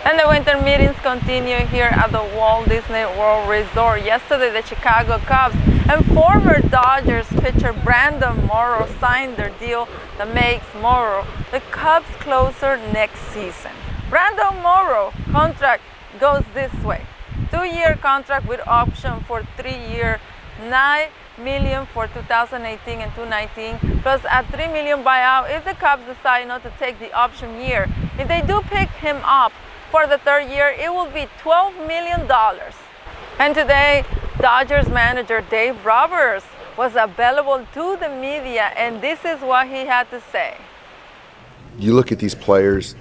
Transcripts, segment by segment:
And the winter meetings continue here at the Walt Disney World Resort. Yesterday, the Chicago Cubs and former Dodgers pitcher Brandon Morrow signed their deal that makes Morrow the Cubs closer next season. Brandon Morrow contract goes this way: 2-year contract with option for 3-year, $9 million for 2018 and 2019, plus a $3 million buyout if the Cubs decide not to take the option year. If they do pick him up for the 3rd year, it will be $12 million. And today, Dodgers manager Dave Roberts was available to the media, and this is what he had to say. You look at these players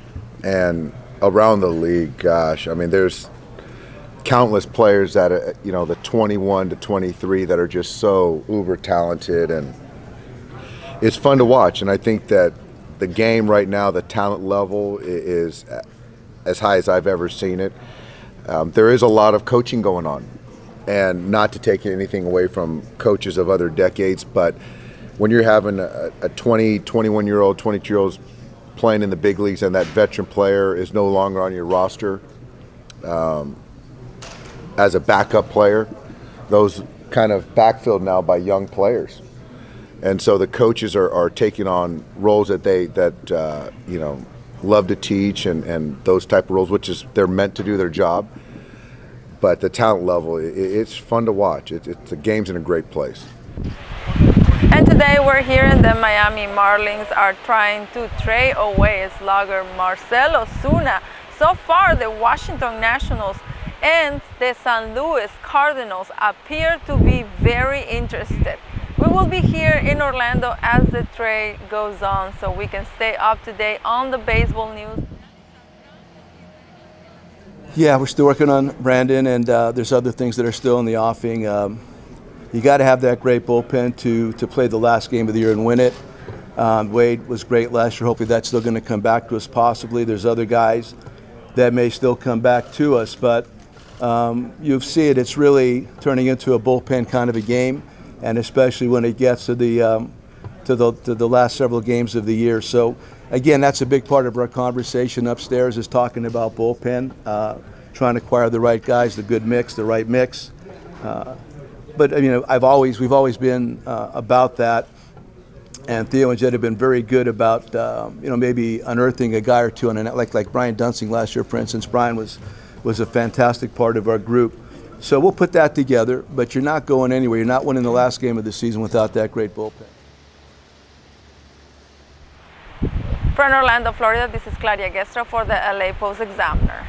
and around the league, gosh, I mean, there's countless players that are, the 21 to 23 that are just so uber talented, and it's fun to watch. And I think that the game right now, the talent level is as high as I've ever seen it. There is a lot of coaching going on, and not to take anything away from coaches of other decades, but when you're having a 20, 21-year-old, 22-year-olds playing in the big leagues, and that veteran player is no longer on your roster as a backup player, those kind of backfilled now by young players. And so the coaches are taking on roles that they love to teach, and those type of roles, which is they're meant to do their job. But the talent level, it's fun to watch. The game's in a great place. And today we're here, and the Miami Marlins are trying to trade away slugger Marcell Ozuna. So far, the Washington Nationals and the St. Louis Cardinals appear to be very interested. We will be here in Orlando as the trade goes on, so we can stay up to date on the baseball news. Yeah, we're still working on Brandon, and there's other things that are still in the offing. You got to have that great bullpen to play the last game of the year and win it. Wade was great last year. Hopefully that's still going to come back to us possibly. There's other guys that may still come back to us, but you see it's really turning into a bullpen kind of a game, and especially when it gets to the last several games of the year. So again, that's a big part of our conversation upstairs, is talking about bullpen, trying to acquire the right guys, the good mix, the right mix. But we've always been about that, and Theo and Jed have been very good about maybe unearthing a guy or two, and like Brian Dunsing last year, for instance. Brian was a fantastic part of our group. So we'll put that together, but you're not going anywhere. You're not winning the last game of the season without that great bullpen. From Orlando, Florida, this is Claudia Gestro for the LA Post-Examiner.